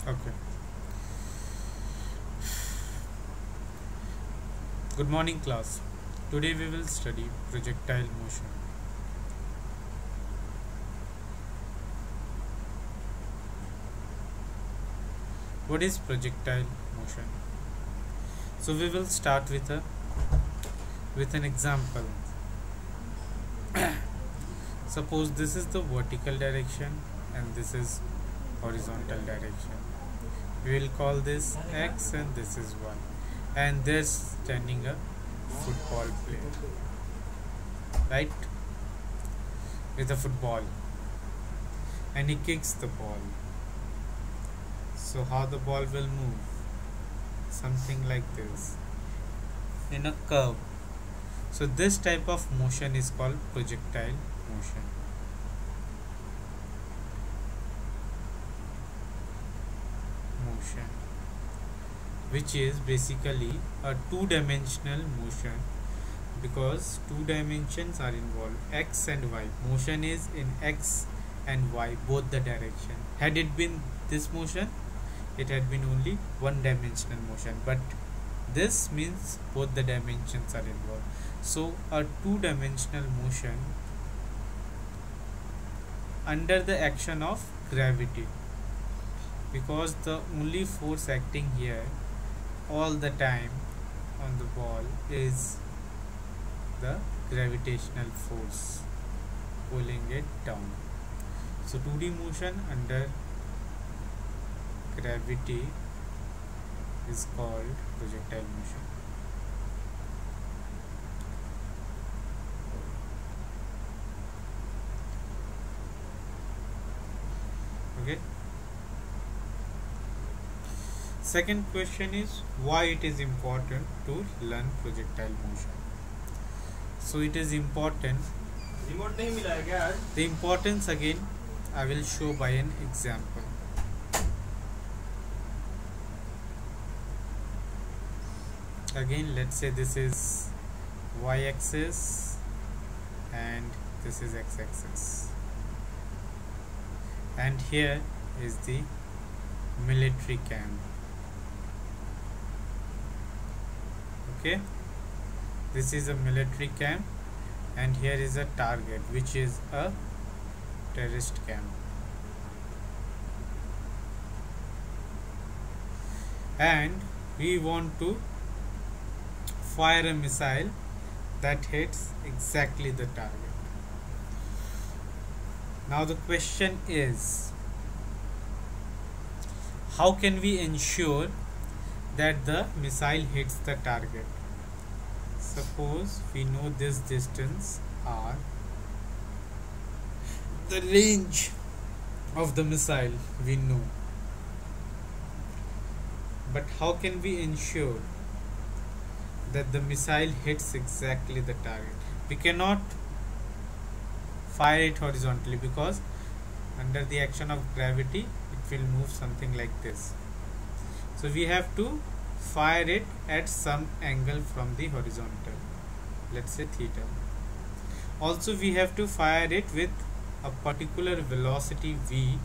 Okay. Good morning, class. Today we will study projectile motion. What is projectile motion? So we will start with an example. Suppose this is the vertical direction and this is horizontal direction. We will call this X and this is Y. And there's standing a football player, right? With a football. And he kicks the ball. So how the ball will move? Something like this. In a curve. So this type of motion is called projectile motion. Which is basically a two-dimensional motion, because two dimensions are involved, x and y. Motion is in x and y, both the direction. Had it been this motion, it had been only one dimensional motion, but this means both the dimensions are involved. So a two-dimensional motion under the action of gravity, because the only force acting here all the time on the ball is the gravitational force pulling it down. So 2D motion under gravity is called projectile motion. Okay. Second question is why it is important to learn projectile motion. So it is important. Remote नहीं मिला है क्या आज? The importance again I will show by an example. Again, let's say this is y-axis and this is x-axis, and here is the military camp. Okay, this is a military camp and here is a target, which is a terrorist camp, and we want to fire a missile that hits exactly the target. Now the question is, how can we ensure that the missile hits the target? Suppose we know this distance r, the range of the missile we know, but how can we ensure that the missile hits exactly the target? We cannot fire it horizontally, because under the action of gravity it will move something like this. So we have to fire it at some angle from the horizontal, let's say theta. Also we have to fire it with a particular velocity v,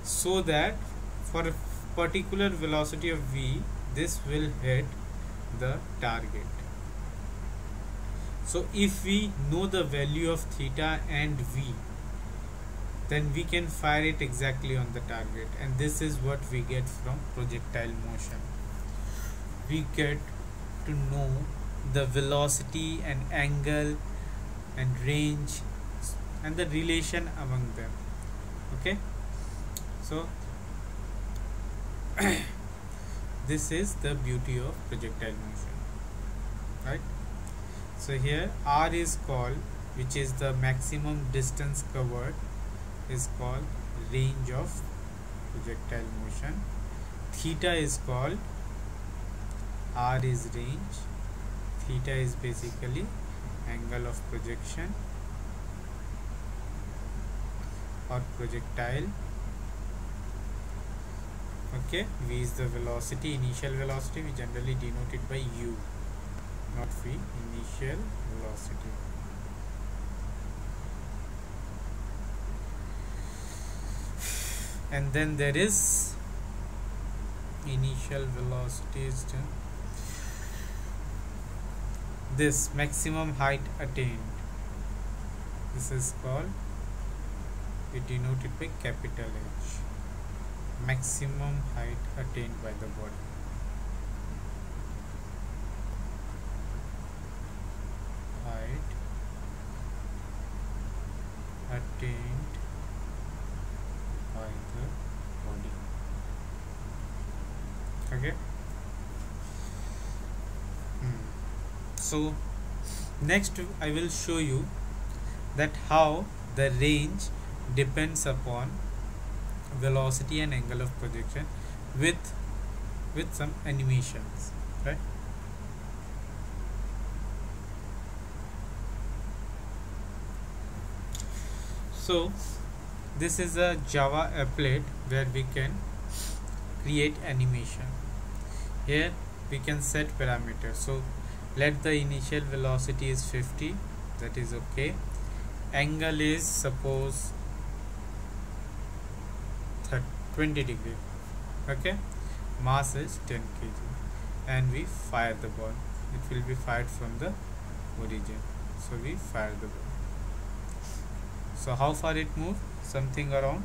so that for a particular velocity of v this will hit the target. So if we know the value of theta and v, then we can fire it exactly on the target, and this is what we get from projectile motion. We get to know the velocity and angle and range and the relation among them. Okay, so this is the beauty of projectile motion, right? So here r is called, which is the maximum distance covered, is called range of projectile motion. Theta is called, r is range, theta is basically angle of projection or projectile. Okay, v is the velocity, initial velocity. We generally denote it by u, not v, initial velocity. And then there is initial velocity is this maximum height attained. This is called, we denote it by capital H, maximum height attained by the body. Height attained by the body. Okay. So next I will show you that how the range depends upon velocity and angle of projection with some animations, right? So this is a Java applet where we can create animation. Here we can set parameters. So let the initial velocity is 50, that is okay. Angle is suppose 20 degree, okay. Mass is 10 kg, and we fire the ball. It will be fired from the origin. So we fire the ball. So how far it moved? Something around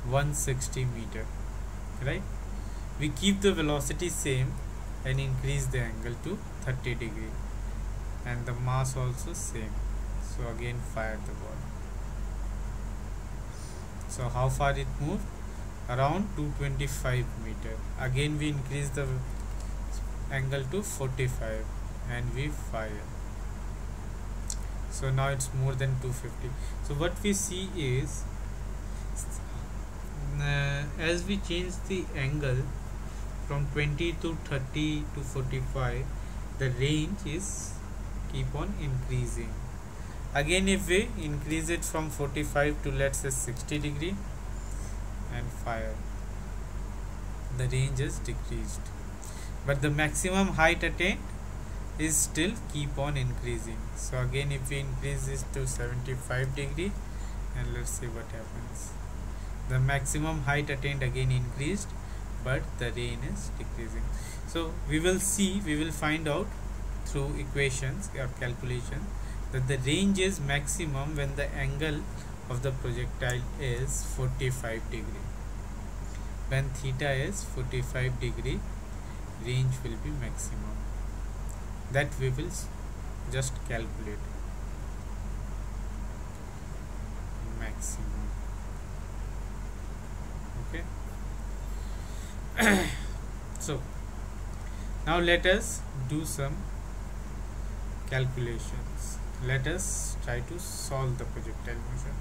160 meter, right? We keep the velocity same and increase the angle to 30 degree, and the mass also same. So again fire the ball. So how far it moved? Around 225 meter. Again we increase the angle to 45 and we fire. So now it's more than 250. So what we see is as we change the angle from 20 to 30 to 45, the range is keep on increasing. Again if we increase it from 45 to let's say 60 degree and fire, the range is decreased, but the maximum height attained is still keep on increasing. So again if we increase this to 75 degree and let's see what happens, the maximum height attained again increased, but the range is decreasing. So we will see, we will find out through equations or calculation that the range is maximum when the angle of the projectile is 45 degree. When theta is 45 degree, range will be maximum. That we will just calculate. Maximum. Okay. So now let us do some calculations. Let us try to solve the projectile motion.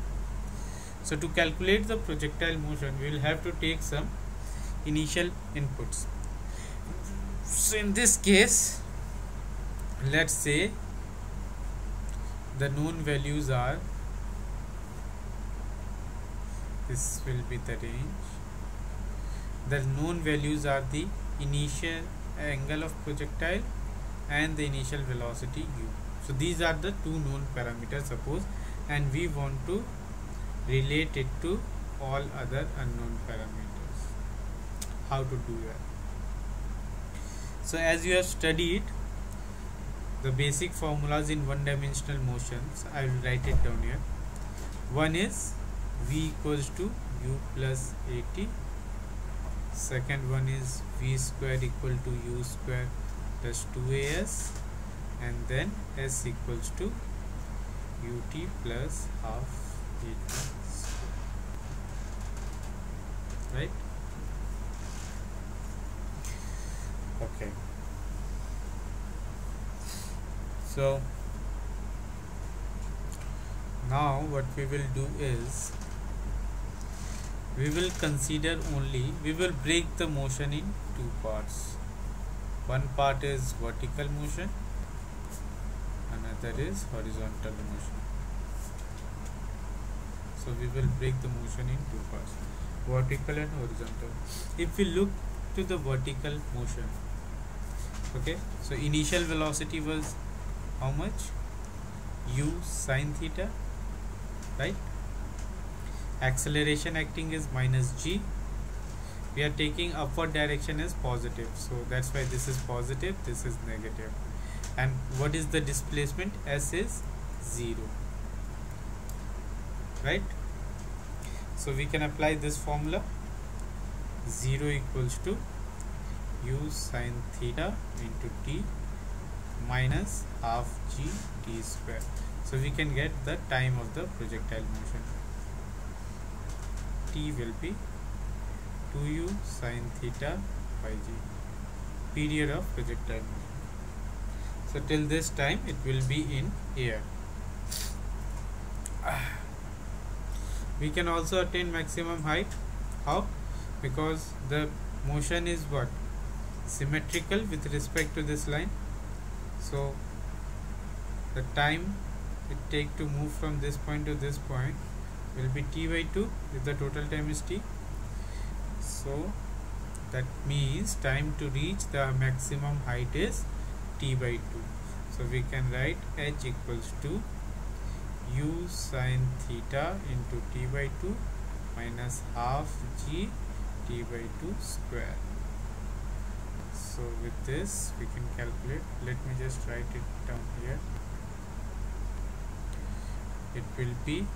So to calculate the projectile motion, we will have to take some initial inputs. So in this case, let's say the known values are, this will be the range. The known values are the initial angle of projectile and the initial velocity u. So these are the two known parameters, suppose, and we want to relate it to all other unknown parameters. How to do that? So as you have studied the basic formulas in one-dimensional motions, I will write it down here. One is v equals to u plus at. Second one is v square equal to u square plus 2as, and then s equals to ut plus half at square. Right? Okay. So now what we will do is, we will consider only, we will break the motion in two parts. One part is vertical motion, another is horizontal motion. So we will break the motion in two parts, vertical and horizontal. If we look to the vertical motion, okay, so initial velocity was how much? U sine theta, right? Acceleration acting is minus g. we are taking upward direction as positive, so that's why this is positive, this is negative. And what is the displacement? S is 0, right? So we can apply this formula. 0 equals to u sine theta into t minus half g t square. So we can get the time of the projectile motion. T will be 2u sine theta by g, period of projectile motion. So till this time it will be in air. We can also attain maximum height. How? Because the motion is what? Symmetrical with respect to this line. So the time it take to move from this point to this point will be t by 2 if the total time is t. So that means time to reach the maximum height is t by 2. So we can write h equals to u sine theta into t by 2 minus half g t by 2 square. So with this we can calculate. Let me just write it down here. It will be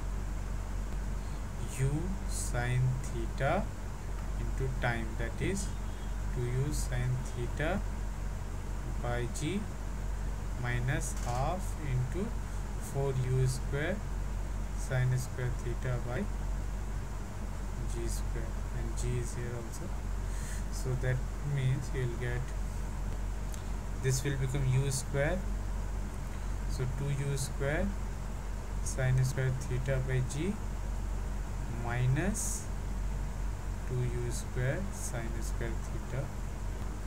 u sine theta into time, that is 2u sine theta by g minus half into 4u square sine square theta by g square, and g is here also. So that means you will get, this will become u square, so 2u square sine square theta by g minus 2u square sine square theta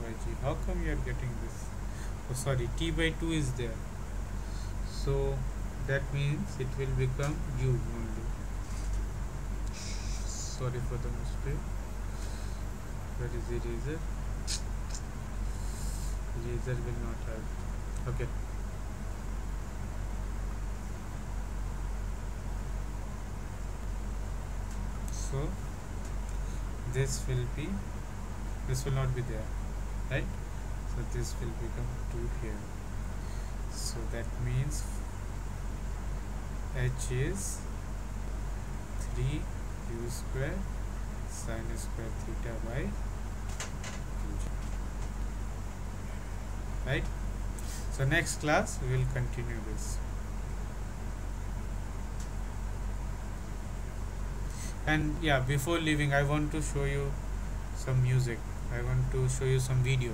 by g. How come you are getting this? Oh sorry, t by 2 is there, so that means it will become u only. Sorry for the mistake. Where is eraser? Eraser will not help. Okay. So this will not be there, right? So this will become 2 here. So that means h is 3u square sine square theta by 2g, right? So next class we will continue this. And yeah, before leaving I want to show you some music. I want to show you some video.